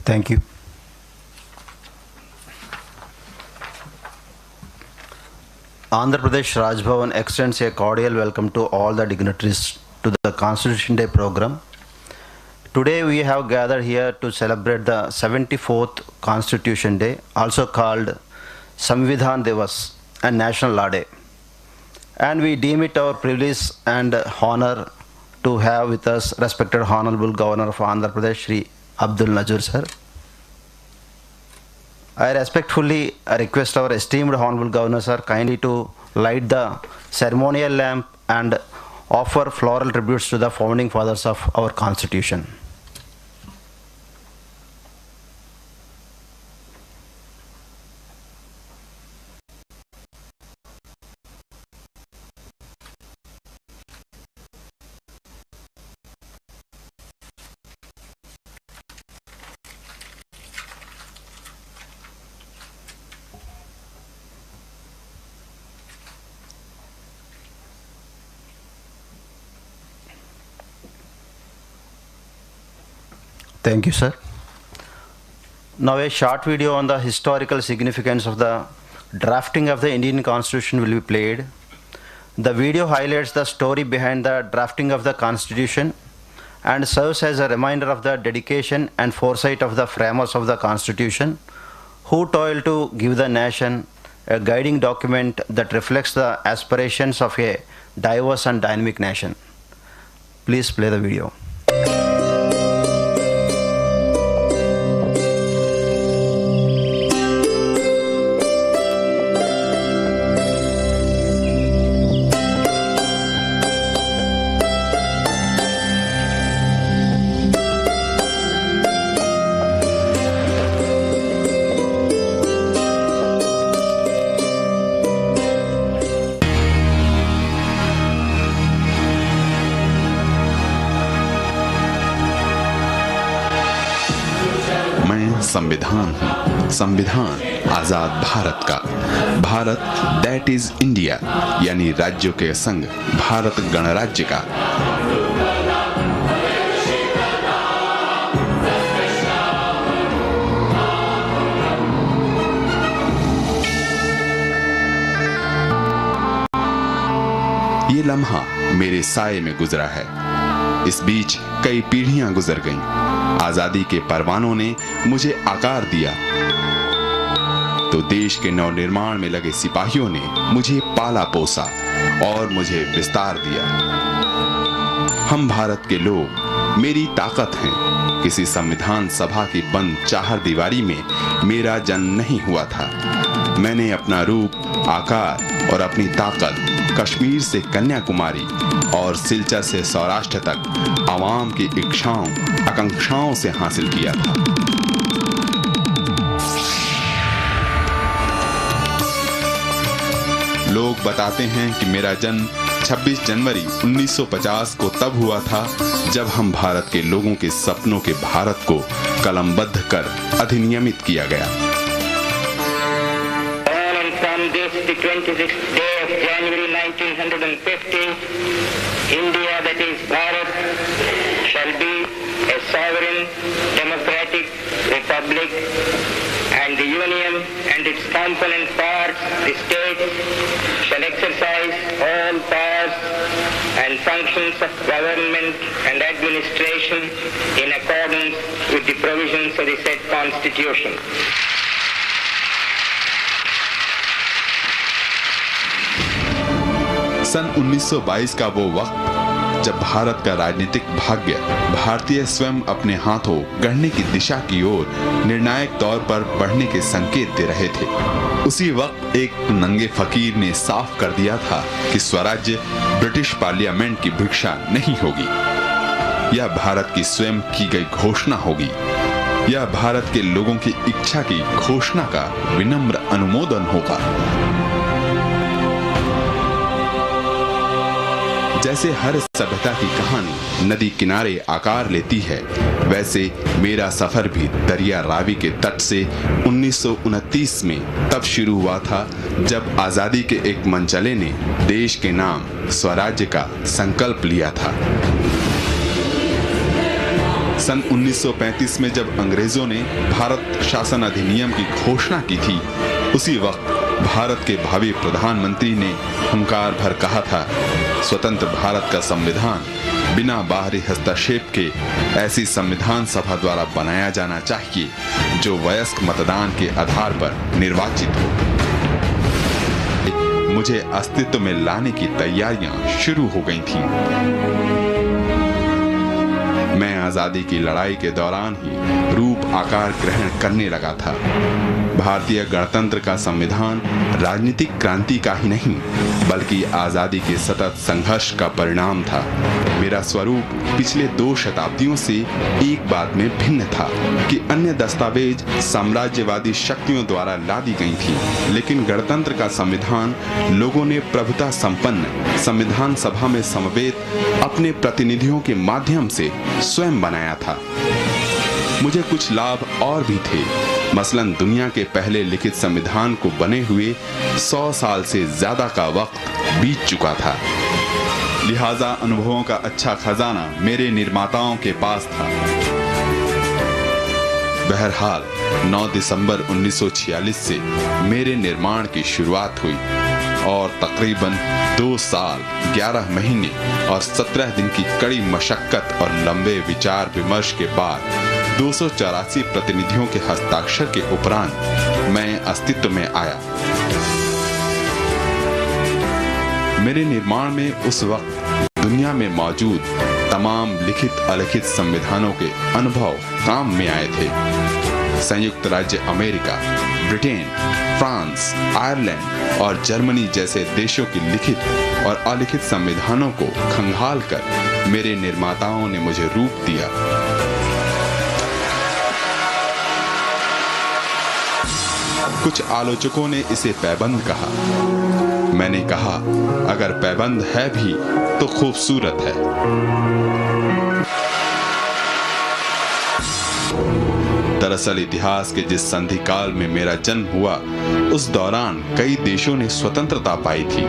Thank you. Andhra Pradesh Raj Bhavan extends a cordial welcome to all the dignitaries to the Constitution Day program. Today we have gathered here to celebrate the 74th Constitution Day, also called Samvidhan Divas and National Law Day. And we deem it our privilege and honor to have with us respected Honorable Governor of Andhra Pradesh, Shri Abdul Nazir sir. I respectfully request our esteemed Honorable Governor sir kindly to light the ceremonial lamp and offer floral tributes to the founding fathers of our Constitution. Thank you, sir. Now a short video on the historical significance of the drafting of the Indian Constitution will be played. The video highlights the story behind the drafting of the Constitution and serves as a reminder of the dedication and foresight of the framers of the Constitution, who toiled to give the nation a guiding document that reflects the aspirations of a diverse and dynamic nation. Please play the video. संविधान हूँ, संविधान आजाद भारत का, Bharat that is India यानी राज्यों के संग भारत गणराज्य का। ये लम्हा मेरे साये में गुजरा है, इस बीच कई पीढ़ियां गुजर गईं। आजादी के परवानों ने मुझे आकार दिया तो देश के नवनिर्माण में लगे सिपाहियों ने मुझे पाला पोसा और मुझे विस्तार दिया। हम भारत के लोग मेरी ताकत हैं। किसी संविधान सभा की बंद चार दीवारी में मेरा जन्म नहीं हुआ था। मैंने अपना रूप, आकार और अपनी ताकत कश्मीर से कन्याकुमारी और सिलचर से सौराष्ट्र तक आवाम की इच्छाओं, आकांक्षाओं से हासिल किया था। लोग बताते हैं कि मेरा जन्म 26 जनवरी 1950 को तब हुआ था जब हम भारत के लोगों के सपनों के भारत को कलमबद्ध कर अधिनियमित किया गया। The 26th day of January 1950, India, that is Bharat, shall be a sovereign, democratic republic, and the Union and its component parts, the states, shall exercise all powers and functions of government and administration in accordance with the provisions of the said Constitution. सन 1922 का वो वक्त जब भारत का राजनीतिक भाग्य भारतीय स्वयं अपने हाथों गढ़ने की दिशा की ओर निर्णायक तौर पर बढ़ने के संकेत दे रहे थे। उसी वक्त एक नंगे फकीर ने साफ कर दिया था कि स्वराज्य ब्रिटिश पार्लियामेंट की भिक्षा नहीं होगी। यह भारत की स्वयं की गई घोषणा होगी। यह भारत के लोगों की इच्छा की घोषणा का विनम्र अनुमोदन होगा। जैसे हर सभ्यता की कहानी नदी किनारे आकार लेती है, वैसे मेरा सफर भी दरिया रावी के तट से 1929 में तब शुरू हुआ था जब आजादी के एक मनचले ने देश के नाम स्वराज्य का संकल्प लिया था। सन 1935 में जब अंग्रेजों ने भारत शासन अधिनियम की घोषणा की थी, उसी वक्त भारत के भावी प्रधानमंत्री ने हुंकार भर कहा था, स्वतंत्र भारत का संविधान बिना बाहरी हस्तक्षेप के ऐसी संविधान सभा द्वारा बनाया जाना चाहिए जो वयस्क मतदान के आधार पर निर्वाचित हो। मुझे अस्तित्व में लाने की तैयारियां शुरू हो गई थीं। मैं आजादी की लड़ाई के दौरान ही रूप आकार ग्रहण करने लगा था। भारतीय गणतंत्र का संविधान राजनीतिक क्रांति का ही नहीं बल्कि आजादी के सतत संघर्ष का परिणाम था। मेरा स्वरूप पिछले 2 शताब्दियों से एक बात में भिन्न था कि अन्य दस्तावेज साम्राज्यवादी शक्तियों द्वारा ला दी गई थी, लेकिन गणतंत्र का संविधान लोगों ने प्रभुता संपन्न संविधान सभा में समवेत अपने प्रतिनिधियों के माध्यम से स्वयं बनाया था। मुझे कुछ लाभ और भी थे। मसलन दुनिया के पहले लिखित संविधान को बने हुए 100 साल से ज्यादा का वक्त बीत चुका था, लिहाजा अनुभवों का अच्छा खजाना मेरे निर्माताओं के पास था। बहरहाल 9 दिसंबर 1946 से मेरे निर्माण की शुरुआत हुई और तकरीबन 2 साल 11 महीने और 17 दिन की कड़ी मशक्कत और लंबे विचार विमर्श के बाद 284 प्रतिनिधियों के हस्ताक्षर के उपरांत मैं अस्तित्व में आया। मेरे निर्माण में उस वक्त दुनिया में मौजूद तमाम लिखित अलिखित संविधानों के अनुभव काम में आए थे। संयुक्त राज्य अमेरिका, ब्रिटेन, फ्रांस, आयरलैंड और जर्मनी जैसे देशों की लिखित और अलिखित संविधानों को खंगाल कर मेरे निर्माताओं ने मुझे रूप दिया। कुछ आलोचकों ने इसे पैबंद कहा। मैंने कहा, अगर पैबंद है भी तो खूबसूरत है। दरअसल इतिहास के जिस संधि काल में मेरा जन्म हुआ, उस दौरान कई देशों ने स्वतंत्रता पाई थी।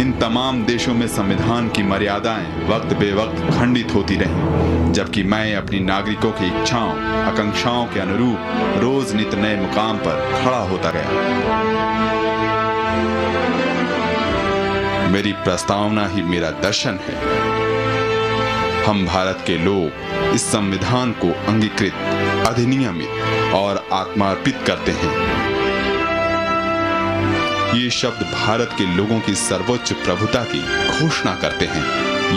इन तमाम देशों में संविधान की मर्यादाएं वक्त बेवक्त खंडित होती रहीं, जबकि मैं अपनी नागरिकों की इच्छाओं आकांक्षाओं के अनुरूप रोज नित नए मुकाम पर खड़ा होता गया। मेरी प्रस्तावना ही मेरा दर्शन है। हम भारत के लोग इस संविधान को अंगीकृत, अधिनियमित और आत्मार्पित करते हैं। ये शब्द भारत के लोगों की सर्वोच्च प्रभुता की घोषणा करते हैं,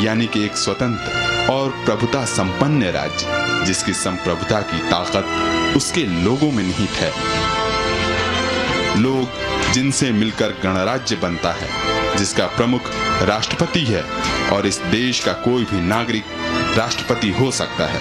यानी कि एक स्वतंत्र और प्रभुता संपन्न राज्य जिसकी संप्रभुता की ताकत उसके लोगों में निहित है। लोग जिनसे मिलकर गणराज्य बनता है, जिसका प्रमुख राष्ट्रपति है और इस देश का कोई भी नागरिक राष्ट्रपति हो सकता है।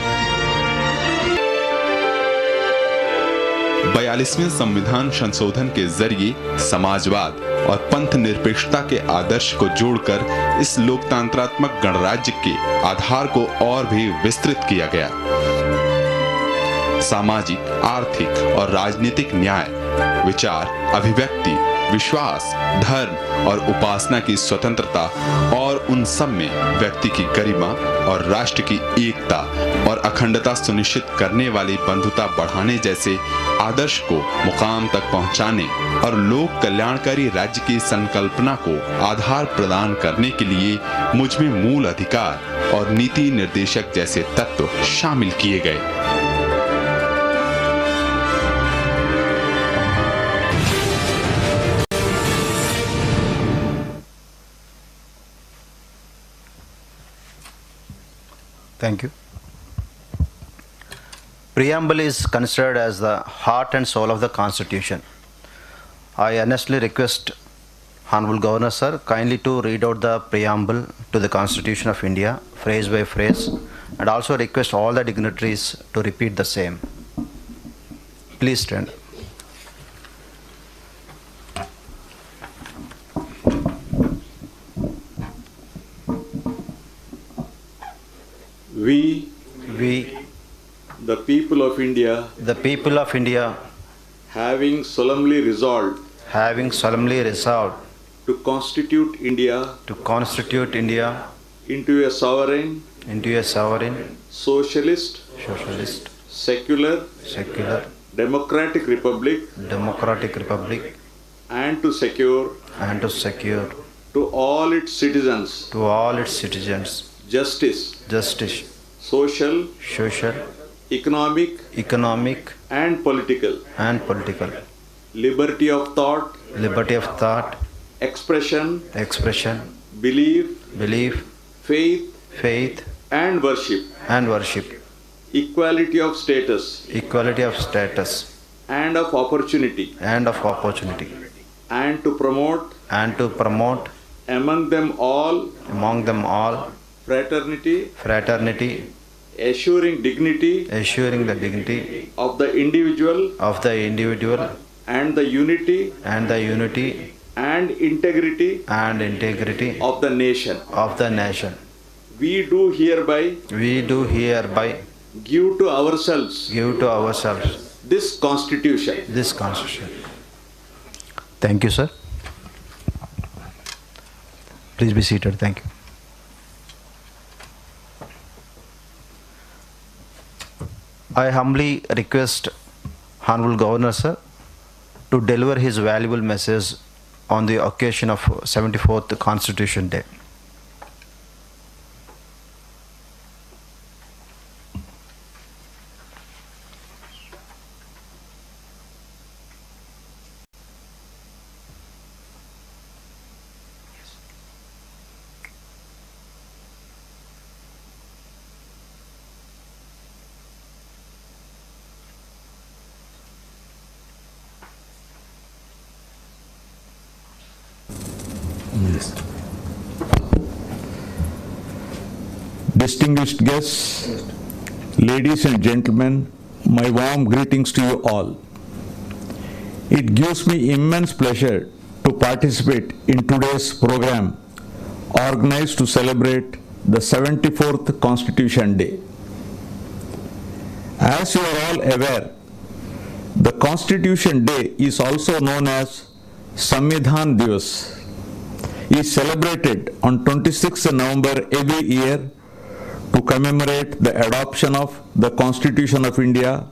42वें संविधान संशोधन के जरिए समाजवाद और पंथ निरपेक्षता के आदर्श को जोड़कर इस लोकतंत्रात्मक गणराज्य के आधार को और भी विस्तृत किया गया। सामाजिक, आर्थिक और राजनीतिक न्याय, विचार, अभिव्यक्ति, विश्वास, धर्म और उपासना की स्वतंत्रता और उन सब में व्यक्ति की गरिमा और राष्ट्र की एकता और अखंडता सुनिश्चित करने वाली बंधुता बढ़ाने जैसे आदर्श को मुकाम तक पहुंचाने और लोक कल्याणकारी राज्य की संकल्पना को आधार प्रदान करने के लिए मुझ में मूल अधिकार और नीति निर्देशक जैसे तत्व शामिल किए गए। Thank you. Preamble is considered as the heart and soul of the Constitution. I earnestly request Honorable Governor Sir kindly to read out the preamble to the Constitution of India, phrase by phrase, and also request all the dignitaries to repeat the same. Please stand. We, the people of India, having solemnly resolved to constitute India into a sovereign, socialist, secular, democratic republic, and to secure to all its citizens justice, social, economic, and political, liberty of thought, expression, belief, faith, and worship, equality of status and of opportunity, and to promote among them all fraternity, assuring dignity of the individual and the unity and integrity of the nation. We do hereby give to ourselves this constitution. Thank you, sir. Please be seated. Thank you. I humbly request Honorable Governor, sir, to deliver his valuable message on the occasion of 74th Constitution Day. Distinguished guests, ladies and gentlemen, my warm greetings to you all. It gives me immense pleasure to participate in today's program organized to celebrate the 74th Constitution Day. As you are all aware, the Constitution Day is also known as Samvidhan Divas. It is celebrated on 26th November every year to commemorate the adoption of the Constitution of India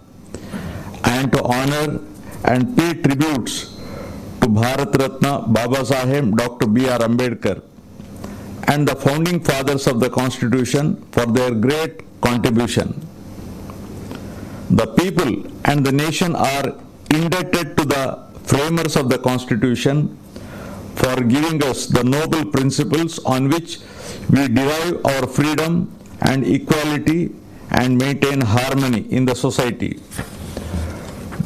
and to honor and pay tributes to Bharat Ratna Baba Saheb Dr. B.R. Ambedkar and the founding fathers of the Constitution for their great contribution. The people and the nation are indebted to the framers of the Constitution for giving us the noble principles on which we derive our freedom and equality and maintain harmony in the society.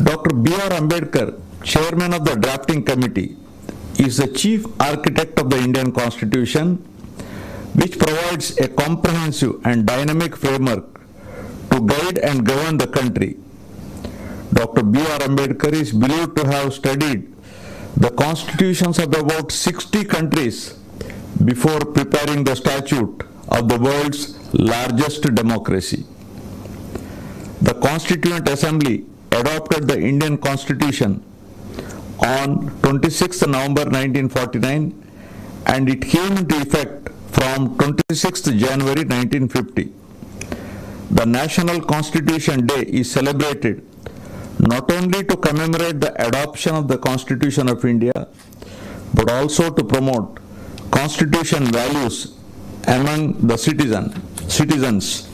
Dr. B.R. Ambedkar, Chairman of the Drafting Committee, is the Chief Architect of the Indian Constitution, which provides a comprehensive and dynamic framework to guide and govern the country. Dr. B.R. Ambedkar is believed to have studied the constitutions of about 60 countries before preparing the statute of the world's largest democracy. The Constituent Assembly adopted the Indian Constitution on 26th November 1949 and it came into effect from 26th January 1950. The National Constitution Day is celebrated not only to commemorate the adoption of the Constitution of India, but also to promote Constitution values among the citizens.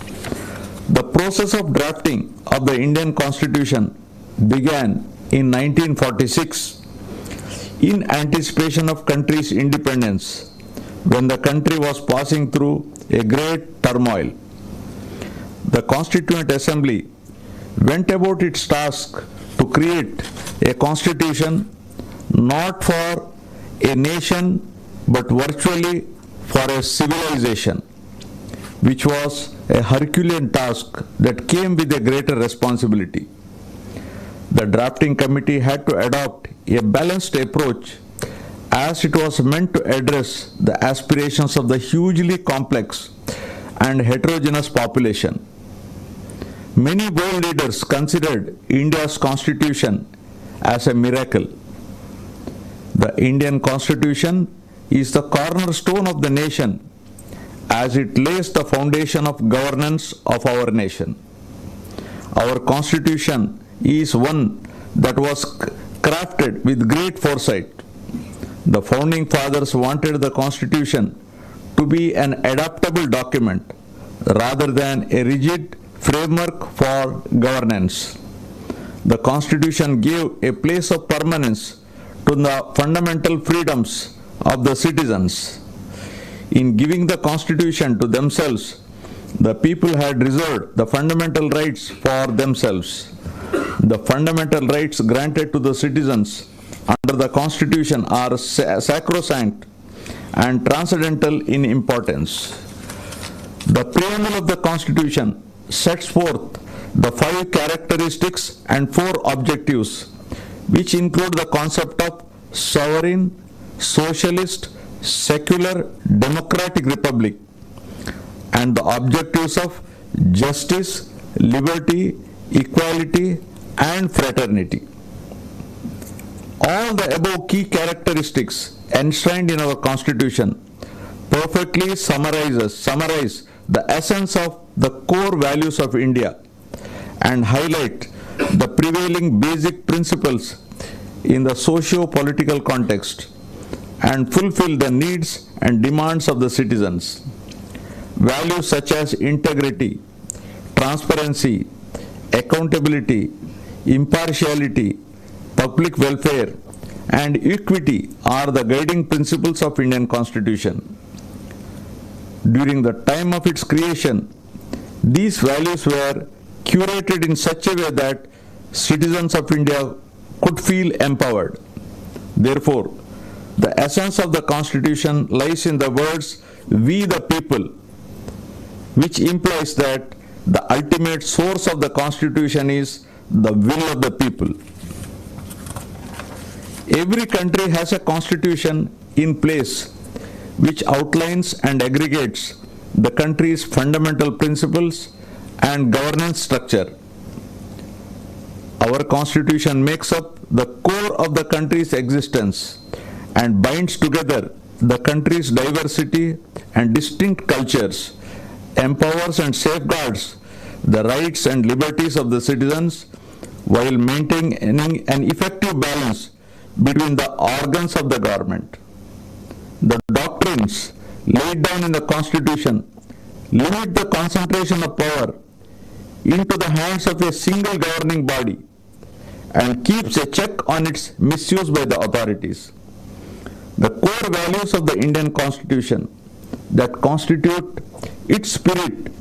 The process of drafting of the Indian Constitution began in 1946 in anticipation of country's independence when the country was passing through a great turmoil. The Constituent Assembly went about its task to create a constitution not for a nation but virtually for a civilization, which was a Herculean task that came with a greater responsibility. The drafting committee had to adopt a balanced approach as it was meant to address the aspirations of the hugely complex and heterogeneous population. Many world leaders considered India's constitution as a miracle. The Indian Constitution is the cornerstone of the nation as it lays the foundation of governance of our nation. Our Constitution is one that was crafted with great foresight. The founding fathers wanted the Constitution to be an adaptable document rather than a rigid framework for governance. The Constitution gave a place of permanence to the fundamental freedoms of the citizens. In giving the Constitution to themselves, the people had reserved the fundamental rights for themselves. The fundamental rights granted to the citizens under the Constitution are sacrosanct and transcendental in importance. The preamble of the Constitution sets forth the 5 characteristics and 4 objectives, which include the concept of sovereign, socialist, secular, democratic republic, and the objectives of justice, liberty, equality, and fraternity. All the above key characteristics enshrined in our Constitution perfectly summarize the essence of the core values of India and highlight the prevailing basic principles in the socio-political context and fulfill the needs and demands of the citizens. Values such as integrity, transparency, accountability, impartiality, public welfare, and equity are the guiding principles of Indian Constitution. During the time of its creation, these values were curated in such a way that citizens of India could feel empowered. Therefore, the essence of the Constitution lies in the words, "we the people," which implies that the ultimate source of the Constitution is the will of the people. Every country has a constitution in place which outlines and aggregates the country's fundamental principles and governance structure. Our constitution makes up the core of the country's existence and binds together the country's diversity and distinct cultures, empowers and safeguards the rights and liberties of the citizens while maintaining an effective balance between the organs of the government. The doctrines laid down in the Constitution limit the concentration of power into the hands of a single governing body and keeps a check on its misuse by the authorities. The core values of the Indian Constitution that constitute its spirit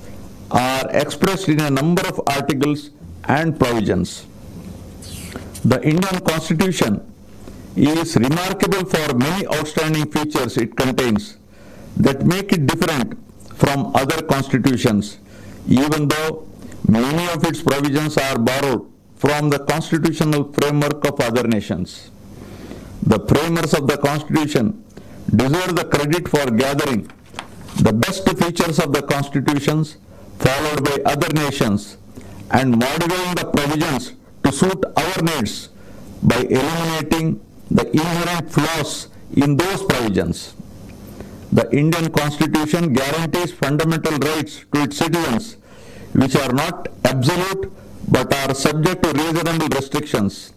are expressed in a number of articles and provisions. The Indian Constitution is remarkable for many outstanding features it contains that make it different from other constitutions, even though many of its provisions are borrowed from the constitutional framework of other nations. The framers of the Constitution deserve the credit for gathering the best features of the constitutions followed by other nations and modifying the provisions to suit our needs by eliminating the inherent flaws in those provisions. The Indian Constitution guarantees fundamental rights to its citizens, which are not absolute but are subject to reasonable restrictions.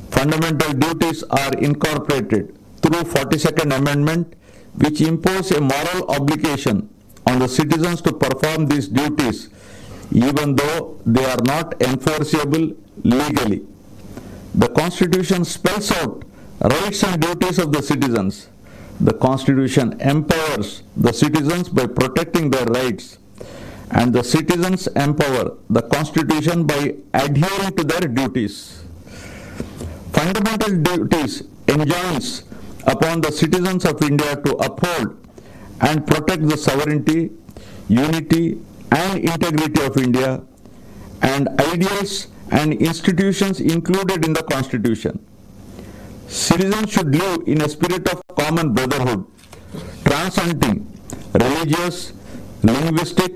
Fundamental duties are incorporated through 42nd Amendment, which impose a moral obligation on the citizens to perform these duties, even though they are not enforceable legally. The Constitution spells out rights and duties of the citizens. The Constitution empowers the citizens by protecting their rights, and the citizens empower the Constitution by adhering to their duties. Fundamental duties enjoins upon the citizens of India to uphold and protect the sovereignty, unity, and integrity of India, and ideals and institutions included in the Constitution. Citizens should live in a spirit of common brotherhood, transcending religious, linguistic,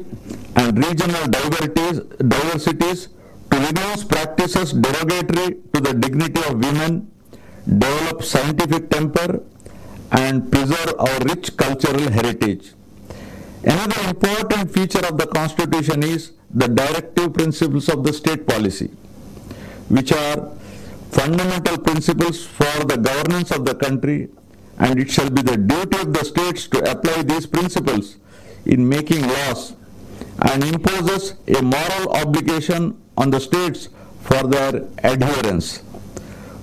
and regional diversities to renounce practices derogatory to the dignity of women, develop scientific temper, and preserve our rich cultural heritage. Another important feature of the Constitution is the directive principles of the state policy, which are fundamental principles for the governance of the country, and it shall be the duty of the states to apply these principles in making laws, and imposes a moral obligation on the states for their adherence.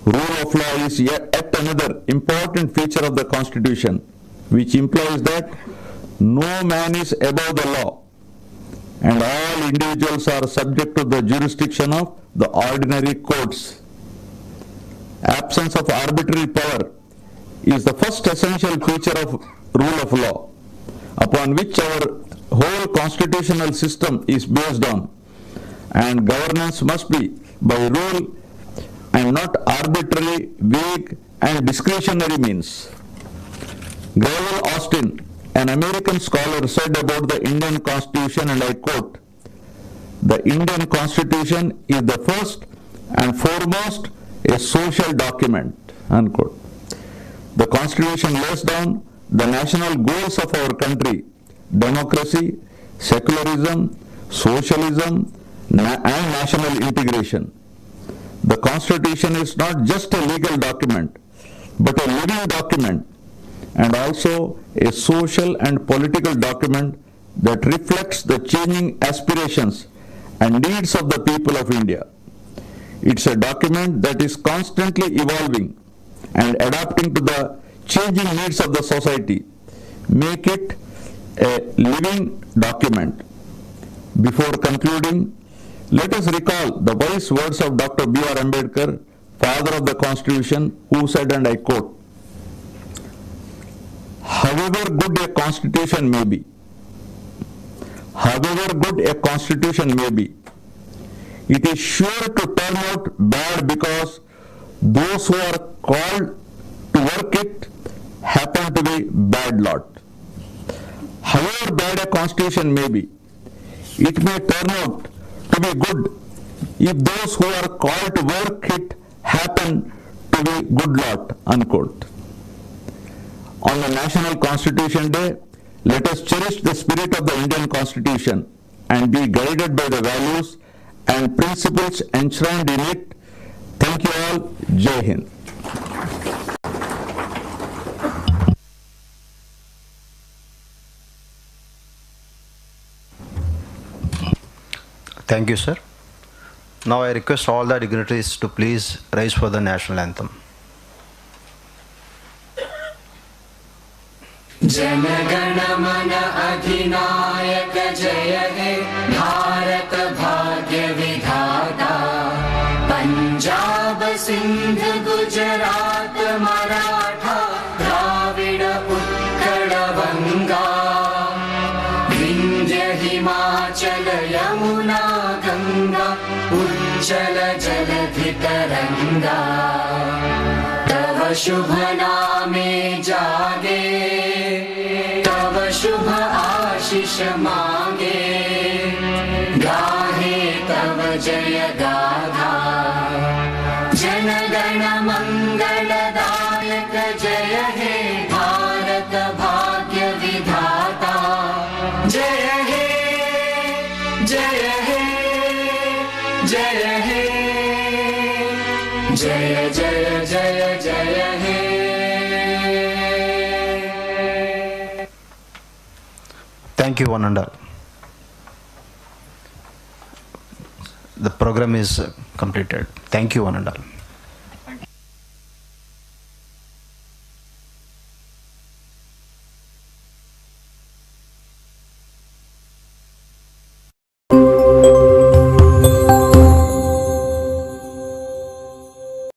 Rule of law is yet another important feature of the Constitution, which implies that no man is above the law, and all individuals are subject to the jurisdiction of the ordinary courts. Absence of arbitrary power is the first essential feature of rule of law, upon which our whole constitutional system is based on, and governance must be by rule and not arbitrary, vague, and discretionary means. Gravel Austin, an American scholar, said about the Indian Constitution, and I quote, "The Indian Constitution is the first and foremost a social document," unquote. The Constitution lays down the national goals of our country: democracy, secularism, socialism, and national integration. The Constitution is not just a legal document, but a living document, and also a social and political document that reflects the changing aspirations and needs of the people of India. It's a document that is constantly evolving and adapting to the changing needs of the society. Make it a living document. Before concluding, let us recall the wise words of Dr. B.R. Ambedkar, father of the Constitution, who said, and I quote, "However good a constitution may be, it is sure to turn out bad because those who are called to work it happen to be bad lot. However bad a constitution may be, it may turn out to be good if those who are called to work it happen to be good lot," unquote. On the National Constitution Day, let us cherish the spirit of the Indian Constitution and be guided by the values and principles enshrined in it. Thank you all. Jai Hind. Thank you, sir. Now I request all the dignitaries to please rise for the national anthem. Jana Gana मन अधिनायक जय हे भारत भाग्य विधाता, पंजाब सिंध गुजरात मराठा द्राविड उत्कल बंगा, विंध्य हिमाचल यमुना गंगा उज्जल जलधि तरंगा, तव शुभ नामे जागे, तव शुभ आशीष मांगे, गाहे तव जय गाथा, जन गण मंगलदायक जय हे भारत भाग्य विधाता, जय हे जय हे जय हे जय जय जय जय हे। Thank you, one and all. The program is completed. Thank you, one and all.